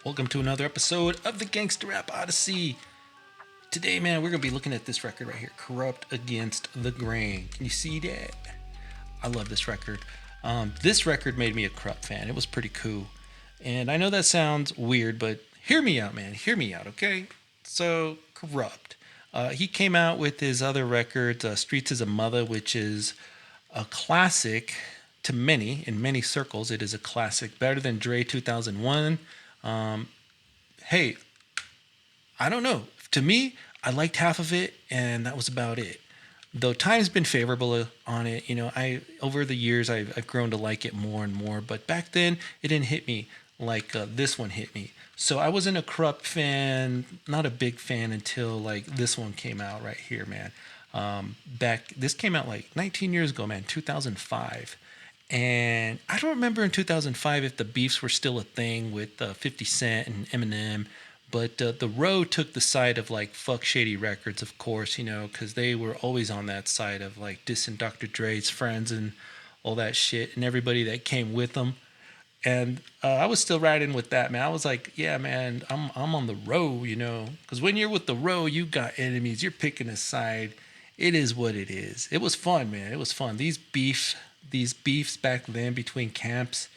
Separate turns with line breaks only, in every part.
Welcome to another episode of the Gangsta Rap Odyssey. Today, man, we're gonna be looking at this record right here, Kurupt Against the Grain. Can you see that? I love this record. This record made me a Kurupt fan. It was pretty cool. And I know that sounds weird, but hear me out, man. Hear me out, okay? So, Kurupt. He came out with his other record, Streets is a Mother, which is a classic to many, in many circles. It is a classic, better than Dre 2001. Hey, I don't know. To me, I liked half of it, and that was about it. Though time's been favorable on it, I over the years I've grown to like it more and more. But back then, it didn't hit me like this one hit me. So I wasn't a Kurupt fan, not a big fan until like this one came out right here, man. This came out like 19 years ago, man, 2005. And I don't remember in 2005 if the beefs were still a thing with 50 Cent and Eminem. But the Row took the side of like fuck Shady Records, of course, because they were always on that side of like dissing Dr. Dre's friends and all that shit and everybody that came with them. And I was still riding with that, man. I was like, yeah, man, I'm on the Row, because when you're with the Row, you got enemies. You're picking a side. It is what it is. It was fun, man. It was fun. These beefs back then between camps,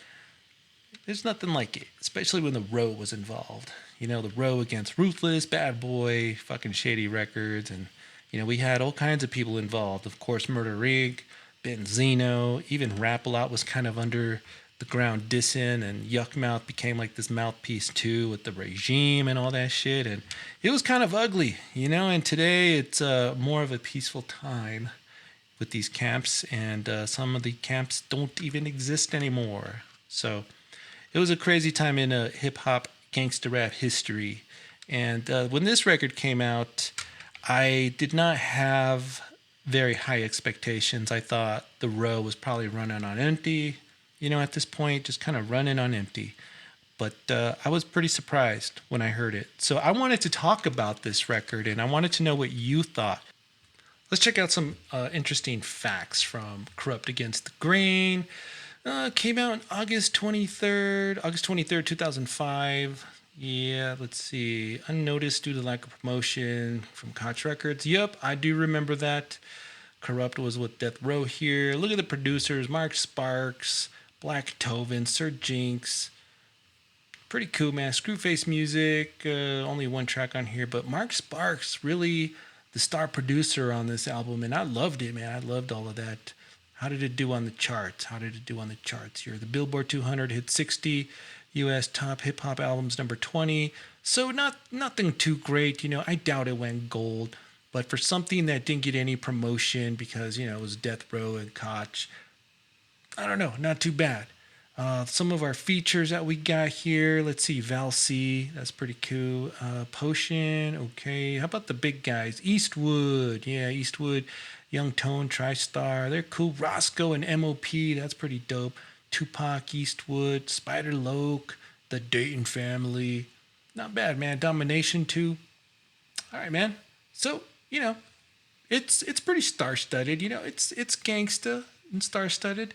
there's nothing like it, especially when the Row was involved. The Row against Ruthless, Bad Boy, fucking Shady Records, and we had all kinds of people involved. Of course, Murder Inc., Benzino, even Rap A Lot was kind of under the ground dissing, and Yuck Mouth became like this mouthpiece too with the regime and all that shit, and it was kind of ugly, And today it's more of a peaceful time with these camps, and some of the camps don't even exist anymore. So it was a crazy time in hip hop gangsta rap history. And when this record came out, I did not have very high expectations. I thought the Row was probably running on empty, at this point, just kind of running on empty. But I was pretty surprised when I heard it. So I wanted to talk about this record and I wanted to know what you thought. Let's check out some interesting facts from Kurupt Against the Grain. Came out on August 23rd, 2005. Yeah, let's see. Unnoticed due to lack of promotion from Koch Records. Yep, I do remember that. Kurupt was with Death Row here. Look at the producers: Mark Sparks, Black Tovin, Sir Jinx. Pretty cool, man. Screwface Music. Only one track on here, but Mark Sparks really the star producer on this album, and I loved it, man. I loved all of that. How did it do on the charts? How did it do on the charts here? The Billboard 200 hit 60, U.S. top hip hop albums number 20. So nothing too great. I doubt it went gold. But for something that didn't get any promotion because it was Death Row and Koch, I don't know, not too bad. Some of our features that we got here. Let's see, Val C. That's pretty cool. Potion. Okay. How about the big guys? Eastwood. Yeah, Eastwood. Young Tone, TriStar. They're cool. Roscoe and MOP. That's pretty dope. Tupac, Eastwood, Spider Loke, the Dayton family. Not bad, man. Domination too. All right, man. So it's pretty star studded. It's gangsta and star studded.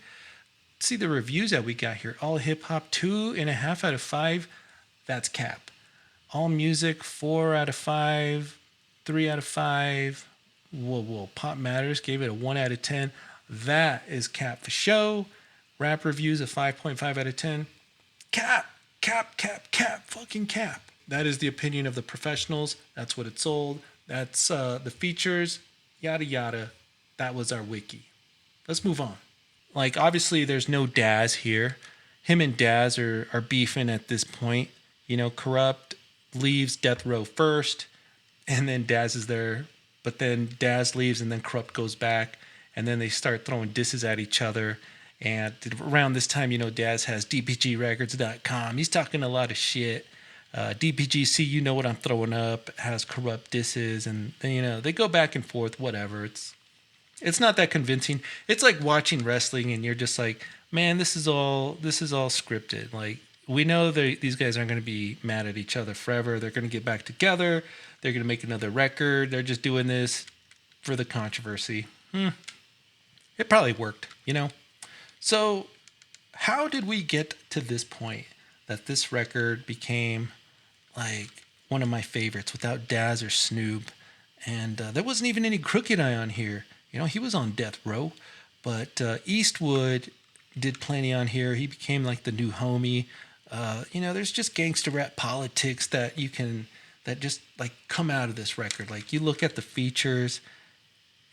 See the reviews that we got here. All hip hop 2.5 out of 5. That's cap. All music 4 out of 5. 3 out of 5. Whoa. Pop Matters gave it a 1 out of 10. That is cap for show. Rap reviews a 5.5 out of 10. Cap. Fucking cap. That is the opinion of the professionals. That's what it sold. That's the features. Yada yada. That was our wiki. Let's move on. Like, obviously, there's no Daz here. Him and Daz are beefing at this point. Kurupt leaves Death Row first, and then Daz is there. But then Daz leaves, and then Kurupt goes back, and then they start throwing disses at each other. And around this time, Daz has DPGRecords.com. He's talking a lot of shit. DPGC, you know what I'm throwing up, has Kurupt disses, and they go back and forth, whatever. It's not that convincing. It's like watching wrestling and you're just like, man, this is all scripted. Like, we know these guys aren't going to be mad at each other forever. They're going to get back together. They're going to make another record. They're just doing this for the controversy. It probably worked, So how did we get to this point? that this record became like one of my favorites without Daz or Snoop. And there wasn't even any Crooked Eye on here. You know, he was on death row, but Eastwood did plenty on here. He became like the new homie. You know, there's just gangster rap politics that you can that just like come out of this record. Like you look at the features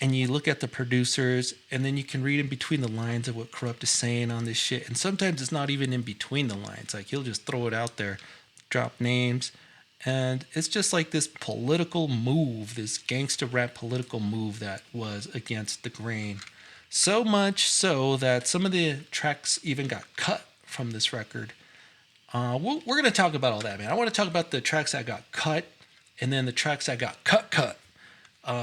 and you look at the producers, and then you can read in between the lines of what Kurupt is saying on this shit. And sometimes it's not even in between the lines. Like he'll just throw it out there, drop names, and it's just like this political move, this gangster rap political move that was against the grain. So much so that some of the tracks even got cut from this record. We're going to talk about all that, man. I want to talk about the tracks that got cut and then the tracks that got cut.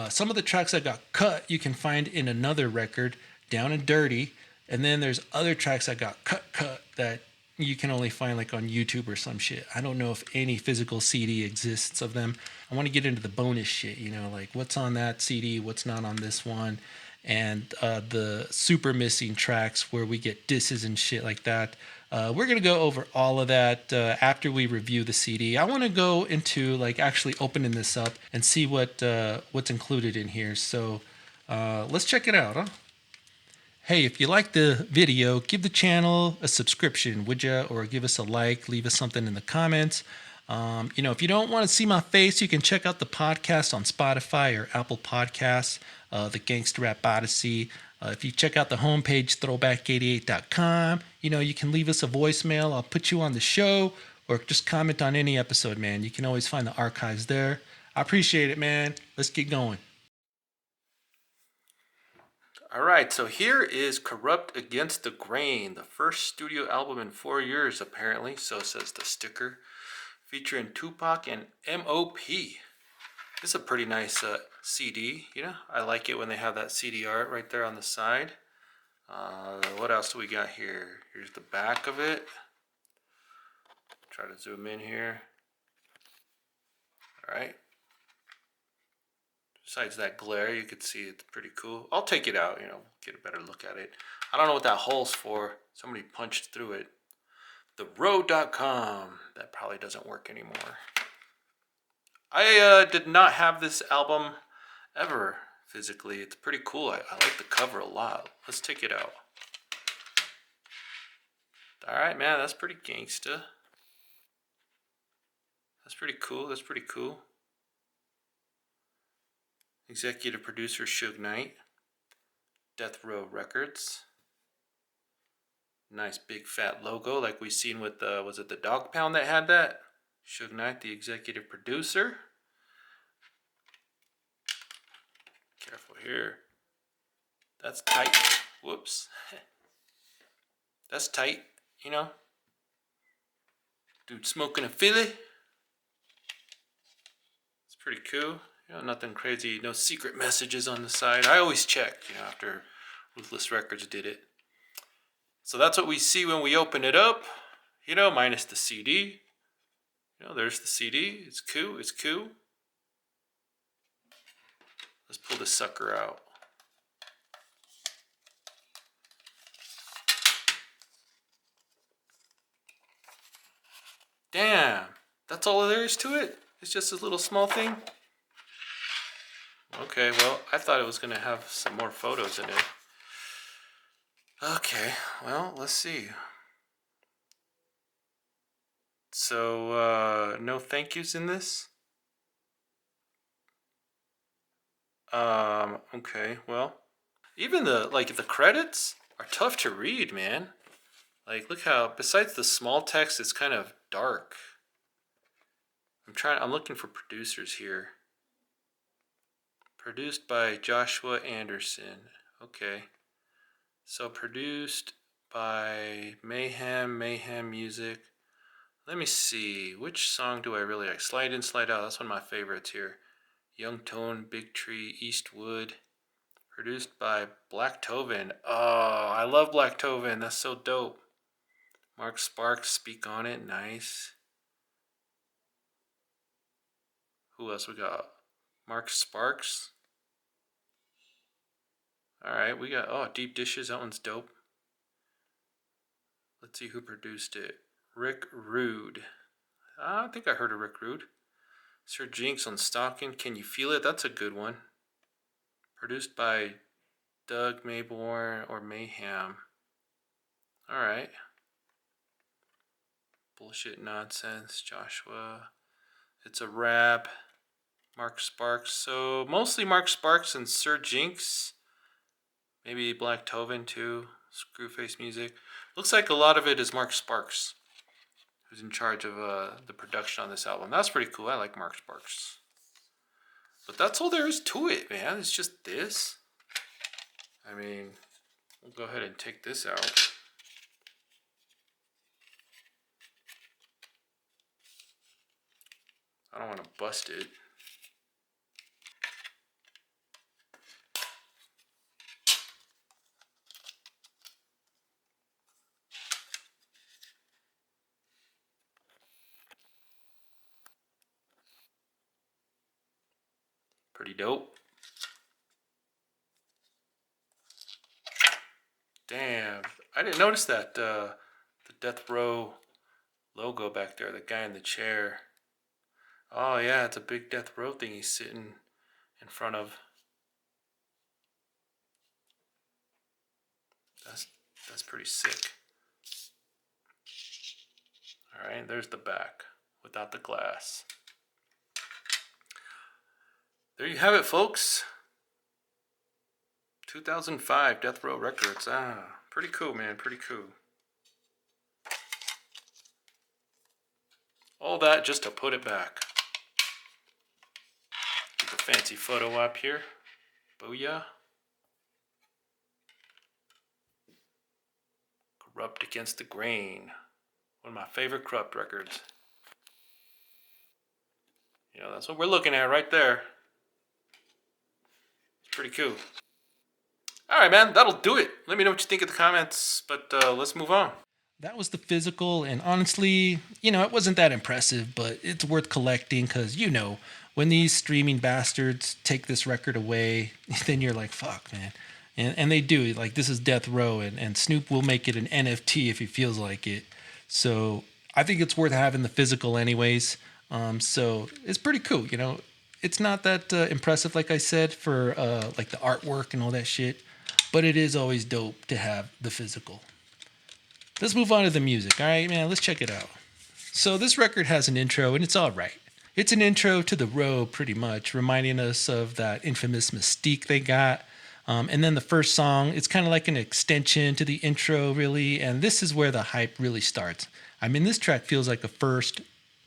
Some of the tracks that got cut you can find in another record, Down and Dirty, and then there's other tracks that got cut that you can only find like on YouTube or some shit. I don't know if any physical CD exists of them. I want to get into the bonus shit, you know, like what's on that CD, what's not on this one, and the super missing tracks where we get disses and shit like that. We're gonna go over all of that after we review the CD. I want to go into like actually opening this up and see what's included in here. So let's check it out, huh? Hey, if you like the video, give the channel a subscription, would ya? Or give us a like, leave us something in the comments. You know, if you don't want to see my face, you can check out the podcast on Spotify or Apple Podcasts, the Gangsta Rap Odyssey. If you check out the homepage, throwback88.com, you know, you can leave us a voicemail. I'll put you on the show or just comment on any episode, man. You can always find the archives there. I appreciate it, man. Let's get going. All right, so here is Kurupt Against the Grain, the first studio album in 4 years, apparently. So says the sticker, featuring Tupac and M.O.P. This is a pretty nice CD, you know. I like it when they have that CD art right there on the side. What else do we got here? Here's the back of it. Try to zoom in here. All right. Besides that glare, you can see it's pretty cool. I'll take it out, you know, get a better look at it. I don't know what that hole's for. Somebody punched through it. TheRoad.com. That probably doesn't work anymore. I did not have this album ever physically. It's pretty cool. I like the cover a lot. Let's take it out. All right, man, that's pretty gangsta. That's pretty cool. That's pretty cool. Executive producer Suge Knight. Death Row Records. Nice big fat logo like we seen with was it the Dog Pound that had that? Suge Knight, the executive producer. Careful here. That's tight. Whoops. That's tight, you know. Dude smoking a Philly. It's pretty cool. You know, nothing crazy. No secret messages on the side. I always check, you know, after Ruthless Records did it. So that's what we see when we open it up. You know, minus the CD. You know, there's the CD. It's cool. It's cool. Let's pull this sucker out. Damn. That's all there is to it? It's just a little small thing? Okay, well, I thought it was going to have some more photos in it. Okay, well, let's see. So, no thank yous in this? Okay, well. Even the credits are tough to read, man. Like, look how, besides the small text, it's kind of dark. I'm looking for producers here. Produced by Joshua Anderson. Okay. So produced by Mayhem Music. Let me see. Which song do I really like? Slide In, Slide Out. That's one of my favorites here. Young Tone, Big Tree, Eastwood. Produced by Black Toven. Oh, I love Black Toven. That's so dope. Mark Sparks, Speak On It. Nice. Who else we got? Mark Sparks. Alright, we got, Deep Dishes. That one's dope. Let's see who produced it. Rick Rude. I think I heard of Rick Rude. Sir Jinx on Stalking. Can You Feel It? That's a good one. Produced by Doug Mayborn or Mayhem. Alright. Bullshit Nonsense. Joshua. It's a rap. Mark Sparks. So mostly Mark Sparks and Sir Jinx. Maybe Black Tovin too. Screwface Music. Looks like a lot of it is Mark Sparks, who's in charge of the production on this album. That's pretty cool. I like Mark Sparks. But that's all there is to it, man. It's just this. I mean, we'll go ahead and take this out. I don't want to bust it. Pretty dope. Damn, I didn't notice that the Death Row logo back there, the guy in the chair. Oh yeah, it's a big Death Row thing he's sitting in front of. That's pretty sick. All right, there's the back without the glass. There you have it, folks. 2005 Death Row Records. Pretty cool, man. Pretty cool. All that just to put it back. Get the fancy photo up here. Booyah. Kurupt Against the Grain. One of my favorite Kurupt records. You know, that's what we're looking at right there. It's pretty cool. Alright, man, that'll do it. Let me know what you think in the comments, but let's move on. That was the physical, and honestly, you know, it wasn't that impressive, but it's worth collecting because, you know, when these streaming bastards take this record away, then you're like, fuck, man. And they do. Like, this is Death Row, and Snoop will make it an NFT if he feels like it. So I think it's worth having the physical anyways. So it's pretty cool, you know. It's not that impressive, like I said, for like the artwork and all that shit, but it is always dope to have the physical. Let's move on to the music. All right, man, let's check it out. So this record has an intro, and it's all right. It's an intro to the Row, pretty much, reminding us of that infamous mystique they got. And then the first song, it's kind of like an extension to the intro, really, and this is where the hype really starts. I mean, this track feels like a first,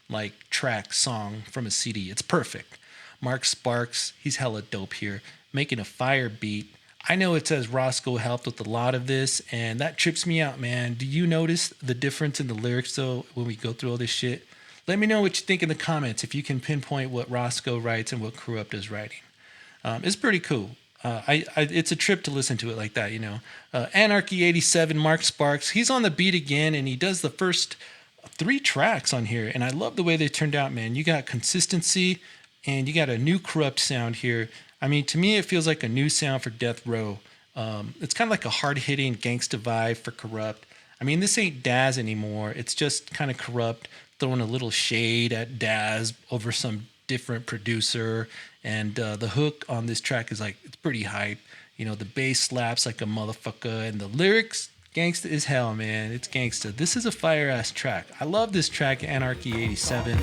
like, track song from a CD. It's perfect. Mark Sparks, he's hella dope here, making a fire beat. I know it says Roscoe helped with a lot of this, and that trips me out, man. Do you notice the difference in the lyrics, though, when we go through all this shit? Let me know what you think in the comments if you can pinpoint what Roscoe writes and what Kurupt is writing. It's pretty cool. It's a trip to listen to it like that, you know. Anarchy 87, Mark Sparks, he's on the beat again, and he does the first 3 tracks on here, and I love the way they turned out, man. You got consistency, and you got a new Kurupt sound here. I mean, to me, it feels like a new sound for Death Row. It's kind of like a hard-hitting gangsta vibe for Kurupt. I mean, this ain't Daz anymore. It's just kind of Kurupt throwing a little shade at Daz over some different producer. And the hook on this track is like, it's pretty hype. You know, the bass slaps like a motherfucker. And the lyrics, gangsta is hell, man. It's gangsta. This is a fire-ass track. I love this track, Anarchy 87.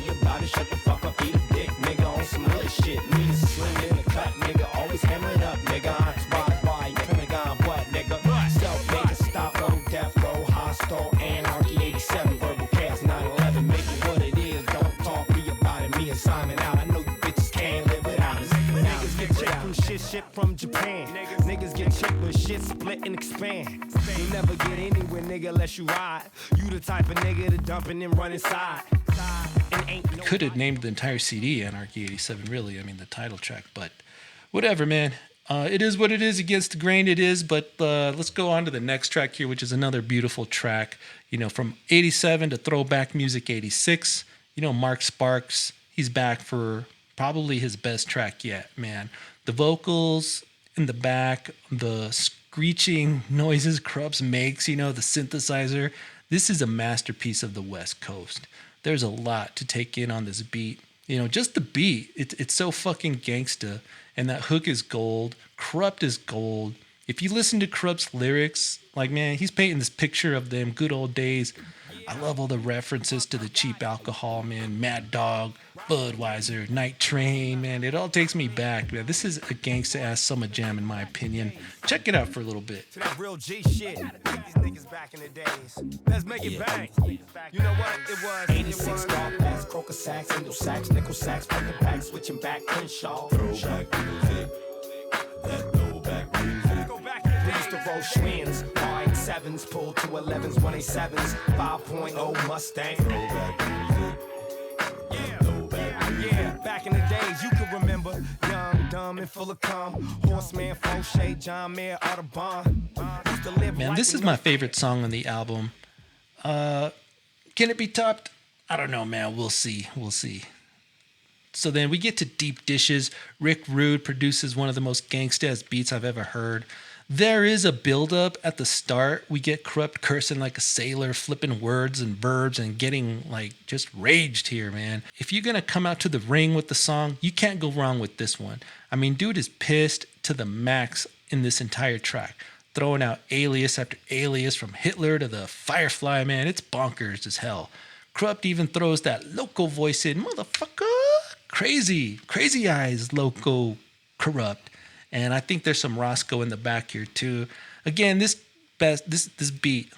Shit from Japan. Niggas get checked when shit split and expand. You never get anywhere, nigga, unless you ride. You the type of nigga to dump and then run inside.
Could have named the entire CD Anarchy 87, really. I mean, the title track, but whatever, man. It is what it is. Against the grain it is, but let's go on to the next track here, which is another beautiful track. You know, from 87 to Throwback Music 86. You know, Mark Sparks, he's back for probably his best track yet, man. The vocals in the back, the screeching noises Kurupt makes, you know, the synthesizer, This is a masterpiece of the West Coast. There's a lot to take in on this beat. You know, just the beat. It's so fucking gangsta, and that hook is gold. Kurupt is gold. If you listen to Kurupt's lyrics, like, man, he's painting this picture of them good old days. I love all the references to the cheap alcohol, man. Mad Dog, Budweiser, Night Train, man. It all takes me back, man. This is a gangsta-ass summer jam, in my opinion. Check it out for a little bit.
To that real G shit. These niggas back in the days. Let's make it bang. You know what? It was 86 golf bags, croaker sacks, angel sacks, nickel sacks, pocket back, switching back, Crenshaw. Throwback music. That throwback music. Go back. We used to roll Schwins, R87s, pull 211s, 187s, 5.0 Mustang. Throwback music. Yeah, back in the days, you can remember. Young, dumb, and full of cum. Horseman, Fauché, John Mayer, Audubon. Used to live.
Man, this is my favorite song on the album. Can it be topped? I don't know, man. We'll see. We'll see. So then we get to Deep Dishes. Rick Rude produces one of the most gangsta-ass beats I've ever heard. There is a build-up at the start. We get Kurupt cursing like a sailor, flipping words and verbs and getting like just raged here, man. If you're going to come out to the ring with the song, you can't go wrong with this one. I mean, dude is pissed to the max in this entire track. Throwing out alias after alias from Hitler to the Firefly, man. It's bonkers as hell. Kurupt even throws that loco voice in. Motherfucker. Crazy eyes, loco Kurupt. And I think there's some Roscoe in the back here too. Again, this beat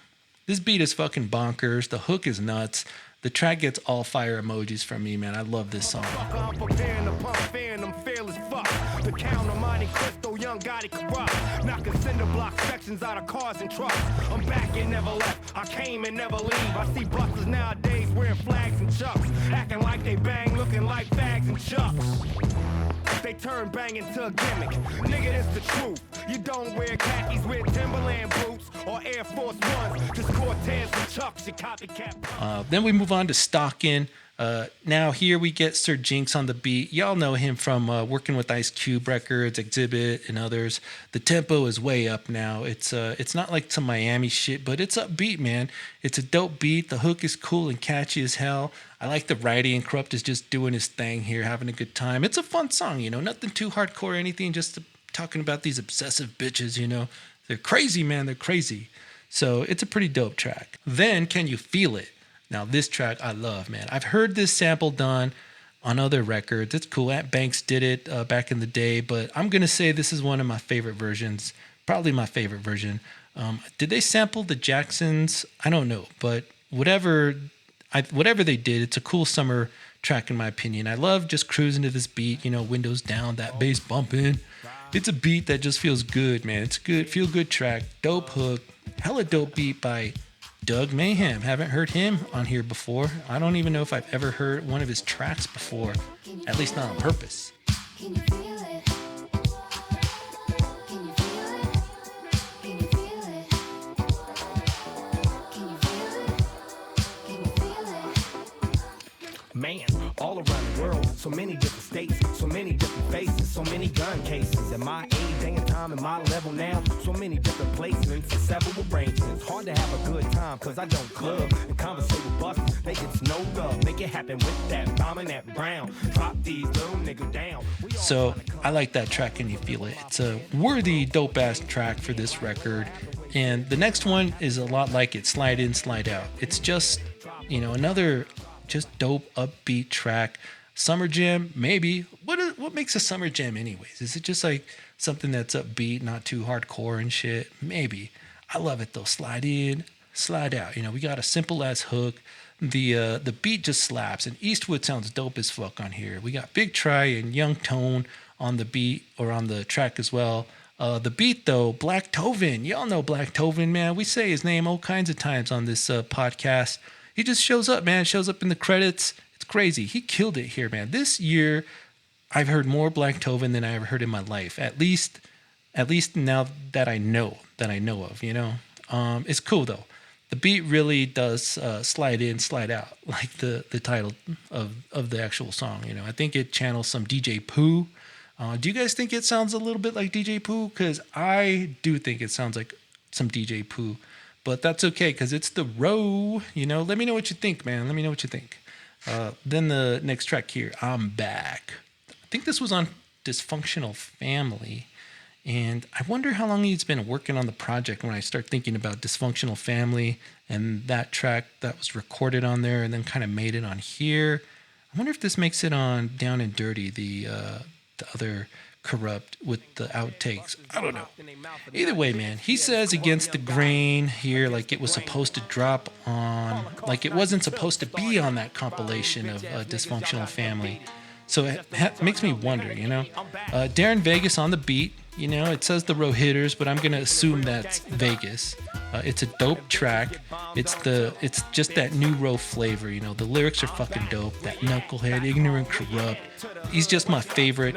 is fucking bonkers. The hook is nuts. The track gets all fire emojis from me, man. I love this song.
I'm preparing to pump, fan, I'm fearless fuck. The counter mining crystal, young got it corrupt. Knocking cinder block sections out of cars and trucks. I'm back and never left. I came and never leave. I see busters nowadays wearing flags and chucks. Acting like they bang, looking like fags and chucks. They turn bang into a gimmick. Nigga, this the truth. You don't wear khakis with Timberland boots or Air Force Ones. Just Cortez and Chucks, you copycat.
Then we move on to Stalkin'. Now here we get Sir Jinx on the beat. Y'all know him from working with Ice Cube Records, Exhibit, and others. The tempo is way up now. It's not like some Miami shit, but it's upbeat, man. It's a dope beat. The hook is cool and catchy as hell. I like the writing. Kurupt is just doing his thing here, having a good time. It's a fun song, you know, nothing too hardcore or anything, just talking about these obsessive bitches, you know. They're crazy, man. They're crazy. So it's a pretty dope track. Then Can You Feel It? Now, this track I love, man. I've heard this sample done on other records. It's cool. Ant Banks did it back in the day, but I'm going to say this is one of my favorite versions, probably my favorite version. Did they sample the Jacksons? I don't know, but whatever they did, it's a cool summer track in my opinion. I love just cruising to this beat, you know, windows down, that bass bumping. It's a beat that just feels good, man. It's good, feel good track, dope hook, hella dope beat by Doug Mayhem. Haven't heard him on here before. I don't even know if I've ever heard one of his tracks before, at least not on purpose.
Can you feel it? Can you feel it? Can you feel it? Can you feel it? Can you feel it?
Man, all around the world, so many different states, so many different faces, so many gun cases. At my age, day and time, and my level now, so many different placements and several arrangements. Hard to have a good time, cause I don't club and conversate with busters. They get snowed up, make it happen with that bomb and that brown. Drop these little niggas down.
So I like that track, Can You Feel It? It's a worthy, dope-ass track for this record. And the next one is a lot like it, Slide In, Slide Out. It's just, you know, another just dope, upbeat track. Summer jam, maybe. What makes a summer jam anyways? Is it just like something that's upbeat, not too hardcore and shit? Maybe. I love it though. Slide in, slide out. You know, we got a simple ass hook. The beat just slaps, and Eastwood sounds dope as fuck on here. We got Big Try and Young Tone on the beat or on the track as well. The beat though, Black Tovin. Y'all know Black Tovin, man. We say his name all kinds of times on this podcast. He just shows up, man. Shows up in the credits. It's crazy. He killed it here, man. This year, I've heard more Black Tovin than I ever heard in my life. At least now that I know of, you know. It's cool though. The beat really does slide in, slide out, like the title of the actual song. You know, I think it channels some DJ Pooh. Do you guys think it sounds a little bit like DJ Pooh? Because I do think it sounds like some DJ Pooh. but that's okay because it's the row. Let me know what you think, man. Let me know what you think. Then the next track here, I'm Back. I think this was on Dysfunctional Family. And I wonder how long he's been working on the project when I start thinking about Dysfunctional Family and that track that was recorded on there and then kind of made it on here. I wonder if this makes it on Down and Dirty, the other Kurupt with the outtakes. I don't know. Either way, man, he says Against the Grain here, like it was supposed to drop on, like it wasn't supposed to be on that compilation of Dysfunctional Family. So it makes me wonder, Darren Vegas on the beat. It says the Row Hitters, but I'm gonna assume that's Vegas. It's a dope track. It's just that new Row flavor. The lyrics are fucking dope. That knucklehead, ignorant, Kurupt. He's just my favorite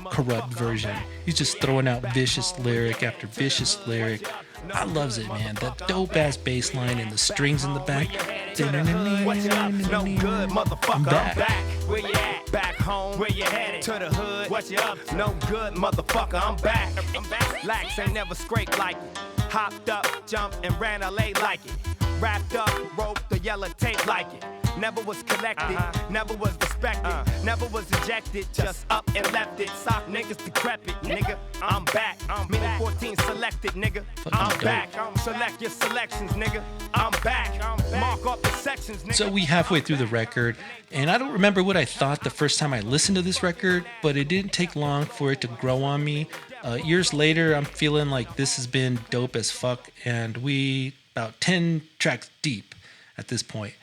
Kurupt version. He's just throwing out vicious lyric after vicious lyric. I loves it, man. That dope ass bass line and the strings in the back.
What's up? No good, motherfucker.
I'm back.
Where you at? Back home. Where you headed? To the hood. What's up? No good, motherfucker. I'm back. Lax ain't never scraped like it. Hopped up, jumped, and ran LA like it. Wrapped up, roped the yellow tape like it. Never was collected, never was respected, never was ejected, just up and left it. Sock niggas decrepit, nigga. I'm back. Mini 14 selected, nigga. I'm back. Select your selections, nigga. I'm back. Mark off the sections, nigga.
So we halfway through the record, and I don't remember what I thought the first time I listened to this record, but it didn't take long for it to grow on me. Years later, I'm feeling like this has been dope as fuck, and we about 10 tracks deep at this point.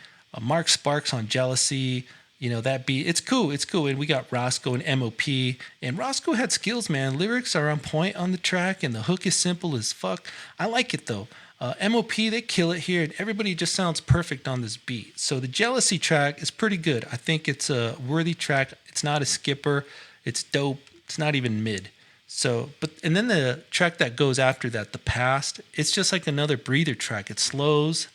Mark Sparks on Jealousy, that beat. It's cool. And we got Roscoe and MOP. And Roscoe had skills, man. Lyrics are on point on the track, and the hook is simple as fuck. I like it, though. MOP, they kill it here, and everybody just sounds perfect on this beat. So the Jealousy track is pretty good. I think it's a worthy track. It's not a skipper. It's dope. It's not even mid. And then the track that goes after that, The Past, it's just like another breather track. It slows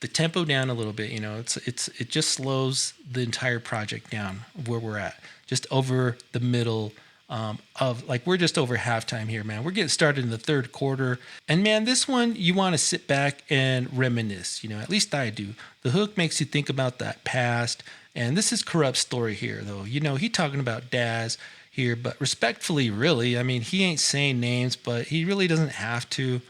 the tempo down a little bit. It just slows the entire project down where we're at, just over the middle of, like, we're just over halftime here, man. We're getting started in the third quarter, and man, this one you want to sit back and reminisce. At least I do. The hook makes you think about that past, and this is Kurupt's story here, though. He talking about Daz here, but respectfully, really, I mean, he ain't saying names, but he really doesn't have to.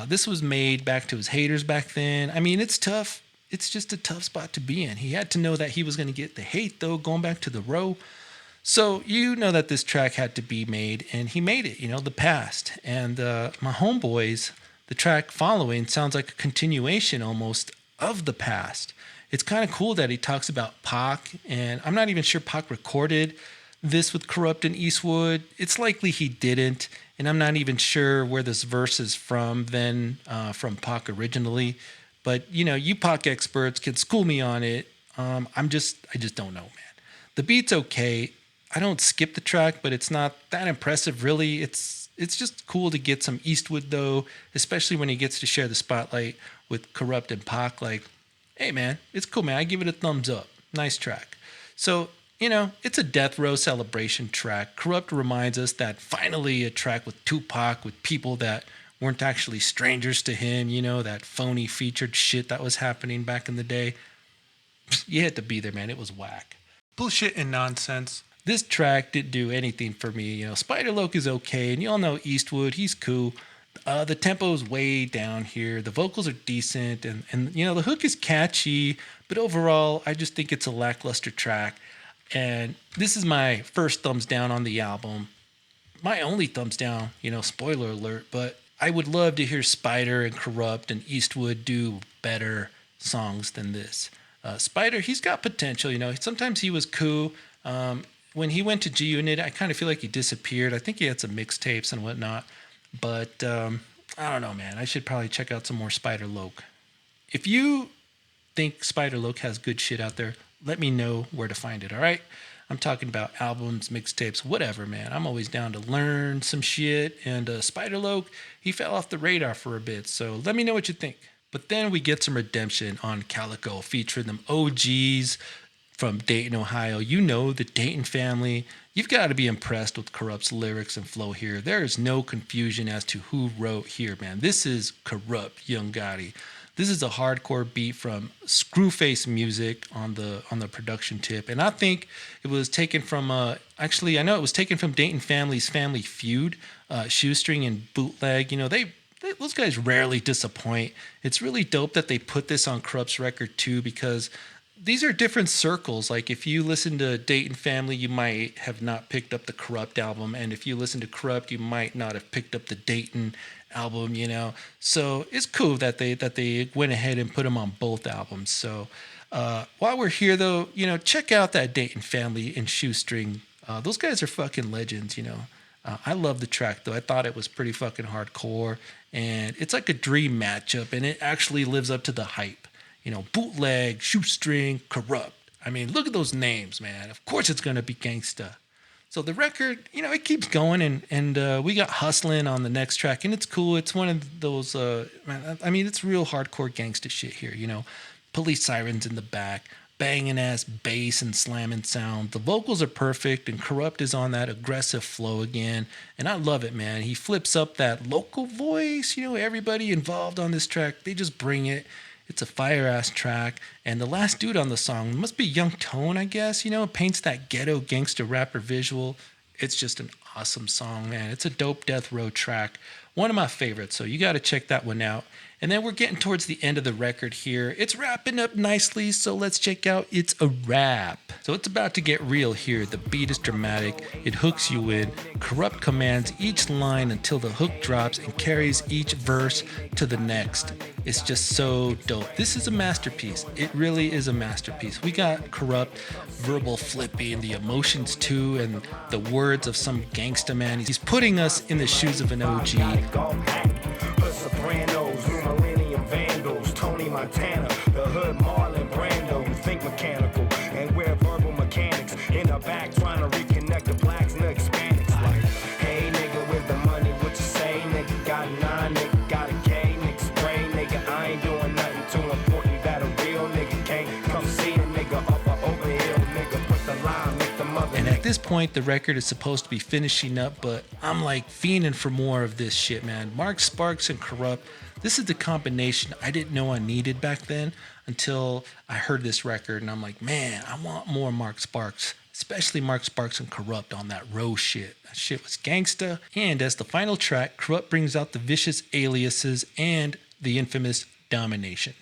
This was made back to his haters back then. I mean, it's tough. It's just a tough spot to be in. He had to know that he was going to get the hate, though, going back to the Row. So that this track had to be made, and he made it, The Past. And my homeboys, the track following sounds like a continuation almost of The Past. It's kind of cool that he talks about Pac, and I'm not even sure Pac recorded this with Kurupt and Eastwood. It's likely he didn't, and I'm not even sure where this verse is from from Pac originally. But you Pac experts can school me on it. I just don't know, man. The beat's okay. I don't skip the track, but it's not that impressive, really. It's just cool to get some Eastwood, though, especially when he gets to share the spotlight with Kurupt and Pac. Like, hey, man, it's cool, man. I give it a thumbs up. Nice track. So, it's a death row celebration track. Kurupt reminds us that finally a track with Tupac, with people that weren't actually strangers to him, that phony featured shit that was happening back in the day. You had to be there, man. It was whack. Bullshit and nonsense. This track didn't do anything for me. Spider Loc is okay, and you all know Eastwood, he's cool. The tempo's way down here. The vocals are decent, and the hook is catchy, but overall, I just think it's a lackluster track. And this is my first thumbs down on the album. My only thumbs down, spoiler alert, but I would love to hear Spider and Kurupt and Eastwood do better songs than this. Spider, he's got potential, Sometimes he was cool. When he went to G Unit, I kind of feel like he disappeared. I think he had some mixtapes and whatnot. But I don't know, man. I should probably check out some more Spider Loc. If you think Spider Loc has good shit out there, let me know where to find it, all right? I'm talking about albums, mixtapes, whatever, man. I'm always down to learn some shit. And Spider Loc, he fell off the radar for a bit. So let me know what you think. But then we get some redemption on Calico, featuring them OGs from Dayton, Ohio. The Dayton family. You've got to be impressed with Kurupt's lyrics and flow here. There is no confusion as to who wrote here, man. This is Kurupt, Young Gotti. This is a hardcore beat from Screwface Music on the production tip, and I think it was taken from actually I know it was taken from Dayton Family's Family Feud, Shoestring and Bootleg. You know those guys rarely disappoint. It's really dope that they put this on Kurupt's record too, because these are different circles. Like if you listen to Dayton Family, you might have not picked up the Kurupt album, and if you listen to Kurupt, you might not have picked up the Dayton album. So it's cool that they went ahead and put them on both albums. So while we're here, though, check out that Dayton Family and Shoestring. Those guys are fucking legends. I love the track though. I thought it was pretty fucking hardcore, and it's like a dream matchup, and it actually lives up to the hype. Bootleg, Shoestring, Kurupt. I mean, look at those names, man. Of course it's going to be Gangsta. So the record, it keeps going, and we got Hustlin' on the next track, and it's cool. It's one of those, man, I mean, it's real hardcore gangsta shit here, Police sirens in the back, banging ass bass and slamming sound. The vocals are perfect, and Kurupt is on that aggressive flow again, and I love it, man. He flips up that local voice. Everybody involved on this track, they just bring it. It's a fire-ass track, and the last dude on the song must be Young Tone, I guess, paints that ghetto gangster rapper visual. It's just an awesome song, man. It's a dope death row track, one of my favorites, so you got to check that one out. And then we're getting towards the end of the record here. It's wrapping up nicely, so let's check out It's a Wrap. So it's about to get real here. The beat is dramatic. It hooks you in. Kurupt commands each line until the hook drops and carries each verse to the next. It's just so dope. This is a masterpiece. It really is a masterpiece. We got Kurupt verbal flipping, the emotions too, and the words of some gangsta man. He's putting us in the shoes of an OG.
Sopranos, New Millennium Vandals, Tony Montana, the Hood Marlon Brando, you think mechanical, and we're verbal mechanics in the back trying to reconnect the blacks and the Hispanics. Like, hey nigga, with the money, what you say? Nigga got 9, nigga got a K, nigga spray, nigga, I ain't doing nothing too important that a real nigga can't come see a nigga up or over hill, nigga, put the line, make the mother.
And at this point, the record is supposed to be finishing up, but I'm like fiending for more of this shit, man. Mark Sparks and Kurupt. This is the combination I didn't know I needed back then until I heard this record, and I'm like, man, I want more Mark Sparks, especially Mark Sparks and Kurupt on that row shit. That shit was gangsta. And as the final track, Kurupt brings out the vicious aliases and the infamous Domination.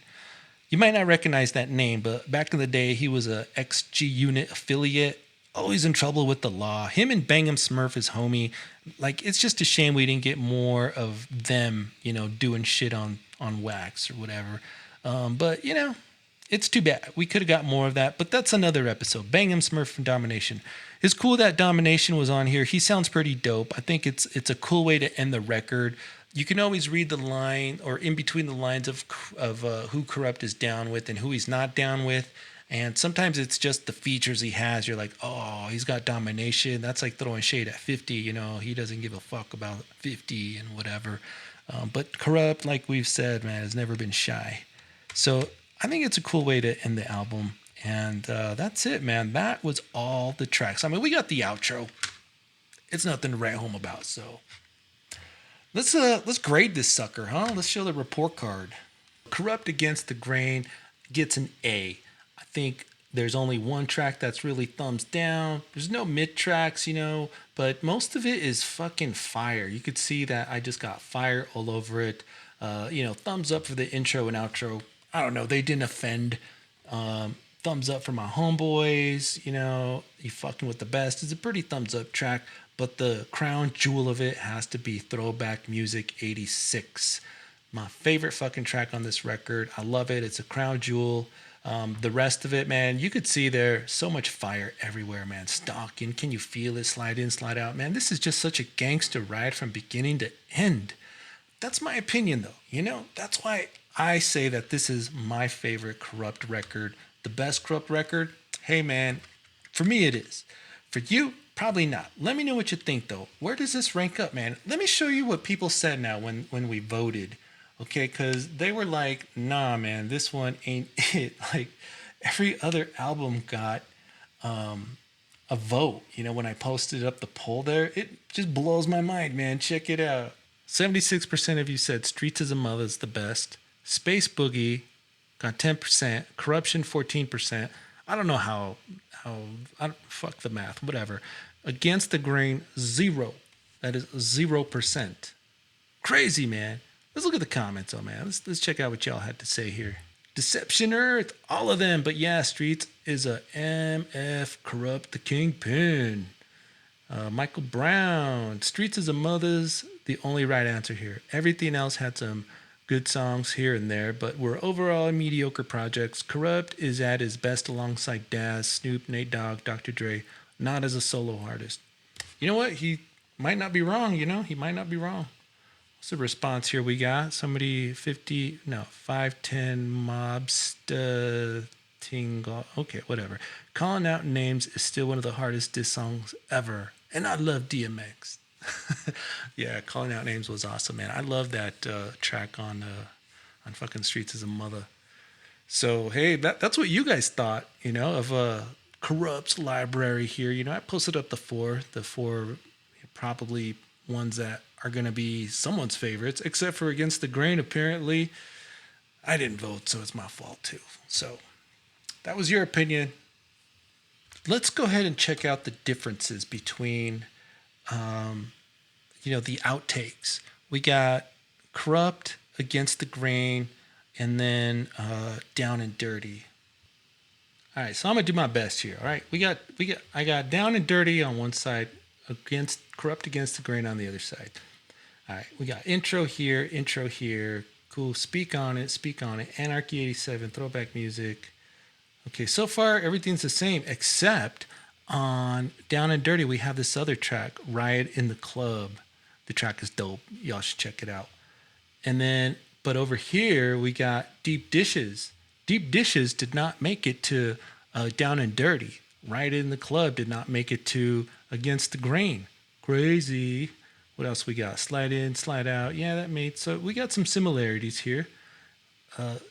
You might not recognize that name, but back in the day, he was a XG Unit affiliate, always in trouble with the law. Him and Bang'em Smurf, his homie. Like, it's just a shame we didn't get more of them, doing shit on wax or whatever. But, it's too bad. We could have got more of that, but that's another episode. Bang'em Smurf and Domination. It's cool that Domination was on here. He sounds pretty dope. I think it's a cool way to end the record. You can always read the line or in between the lines of who Kurupt is down with and who he's not down with. And sometimes it's just the features he has. You're like, oh, he's got Domination. That's like throwing shade at 50. He doesn't give a fuck about 50 and whatever. But Kurupt, like we've said, man, has never been shy. So I think it's a cool way to end the album. And that's it, man. That was all the tracks. I mean, we got the outro. It's nothing to write home about. So let's grade this sucker, huh? Let's show the report card. Kurupt Against the Grain gets an A. I think there's only one track that's really thumbs down. There's no mid tracks, but most of it is fucking fire. You could see that I just got fire all over it. Thumbs up for the intro and outro. I don't know. They didn't offend. Thumbs up for my homeboys. You fucking with the best. It's a pretty thumbs up track, but the crown jewel of it has to be Throwback Music 86. My favorite fucking track on this record. I love it. It's a crown jewel. The rest of it, man, you could see there so much fire everywhere, man. Stalking, can you feel it? Slide in, slide out, man. This is just such a gangster ride from beginning to end. That's my opinion, though. That's why I say that this is my favorite Kurupt record, the best Kurupt record. Hey, man, for me it is. For you, probably not. Let me know what you think, though. Where does this rank up, man? Let me show you what people said now when we voted. Okay, because they were like, nah, man, this one ain't it. Like, every other album got a vote. When I posted up the poll there, it just blows my mind, man. Check it out. 76% of you said Streets as a Mother's the best. Space Boogie got 10%. Corruption 14%. I don't know how fuck the math, whatever. Against the Grain 0. That is 0%. Crazy, man. Let's look at the comments, though, man. Let's check out what y'all had to say here. Deception Earth, all of them. But yeah, Streets is a MF Kurupt the Kingpin. Michael Brown, Streets is a mother's the only right answer here. Everything else had some good songs here and there, but were overall mediocre projects. Kurupt is at his best alongside Daz, Snoop, Nate Dogg, Dr. Dre, not as a solo artist. You know what? He might not be wrong, He might not be wrong. What's the response here we got? Somebody 510 mobsta tingle. Okay, whatever. Calling out names is still one of the hardest diss songs ever. And I love DMX. Yeah, calling out names was awesome, man. I love that track on fucking Streets as a Mother. So hey, that's what you guys thought, of Kurupt's library here. I posted up the four probably ones that are going to be someone's favorites, except for Against the Grain. Apparently, I didn't vote, so it's my fault too. So that was your opinion. Let's go ahead and check out the differences between, the outtakes. We got Kurupt, Against the Grain, and then Down and Dirty. All right, so I'm gonna do my best here. All right, I got Down and Dirty on one side, Kurupt Against the Grain on the other side. All right, we got intro here. Cool, speak on it. Anarchy 87, throwback music. Okay, so far everything's the same except on Down and Dirty we have this other track, Riot in the Club. The track is dope. Y'all should check it out. And then, but over here we got Deep Dishes. Deep Dishes did not make it to Down and Dirty. Riot in the Club did not make it to Against the Grain. Crazy. What else we got? Slide in, slide out. Yeah, that made, so we got some similarities here.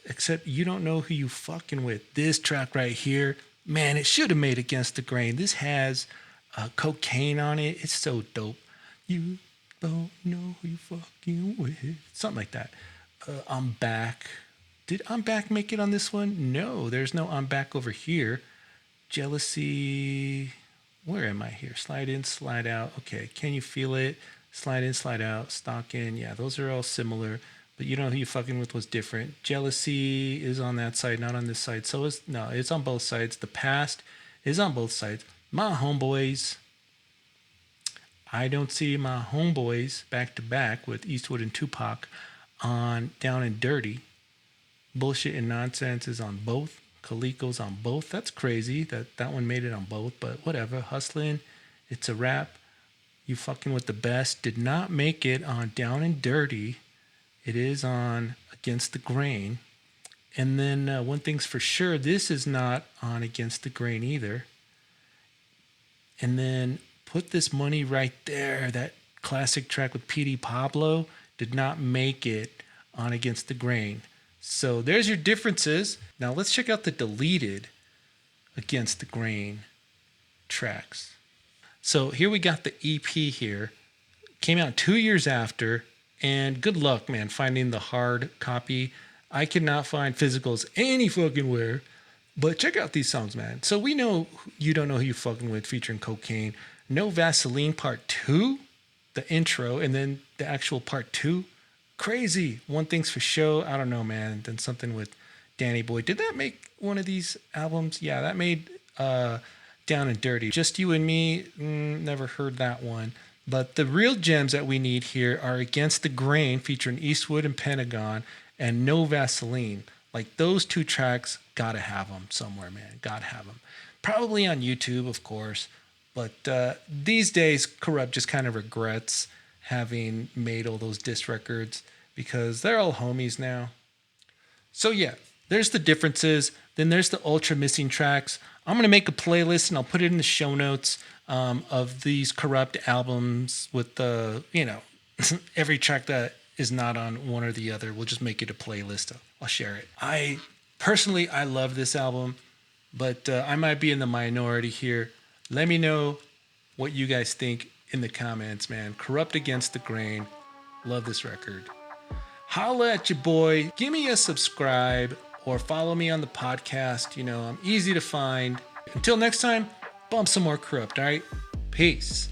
Except you don't know who you fucking with. This track right here, man, it should have made Against the Grain. This has cocaine on it. It's so dope. You don't know who you fucking with. Something like that. I'm Back. Did I'm Back make it on this one? No, there's no I'm Back over here. Jealousy. Where am I here? Slide in, slide out. Okay, Can You Feel It? Slide in, slide out. Stalking. Yeah, those are all similar. But you know who you fucking with was different. Jealousy is on that side, not on this side. So it's on both sides. The Past is on both sides. My Homeboys. I don't see My Homeboys back to back with Eastwood and Tupac on Down and Dirty. Bullshit and Nonsense is on both. Kaliko's on both. That's crazy that one made it on both, but whatever. Hustling, It's a Rap. You Fucking With the Best did not make it on Down and Dirty. It is on Against the Grain. And then one thing's for sure, this is not on Against the Grain either. And then Put This Money Right There, that classic track with Petey Pablo, did not make it on Against the Grain. So there's your differences. Now let's check out the deleted Against the Grain tracks. So here we got the EP here. Came out 2 years after. And good luck, man, finding the hard copy. I cannot find physicals any fucking where. But check out these songs, man. So we know You Don't Know Who You Fucking With featuring Cocaine. No Vaseline Part 2, the intro, and then the actual Part 2. Crazy. One Thing's for Show. I don't know, man. Then something with Danny Boy. Did that make one of these albums? Yeah, that made Down and Dirty. Just You and Me. Never heard that one. But the real gems that we need here are Against the Grain featuring Eastwood and Pentagon and No Vaseline. Like those two tracks, gotta have them somewhere, man. Gotta have them. Probably on YouTube, of course. But these days, Kurupt just kind of regrets having made all those diss records because they're all homies now. So yeah, there's the differences. Then there's the ultra missing tracks. I'm going to make a playlist and I'll put it in the show notes of these Kurupt albums with the, every track that is not on one or the other. We'll just make it a playlist. I'll share it. I love this album, but I might be in the minority here. Let me know what you guys think in the comments, man. Kurupt Against the Grain. Love this record. Holla at your boy. Give me a subscribe or follow me on the podcast. You know, I'm easy to find. Until next time, bump some more Kurupt, all right? Peace.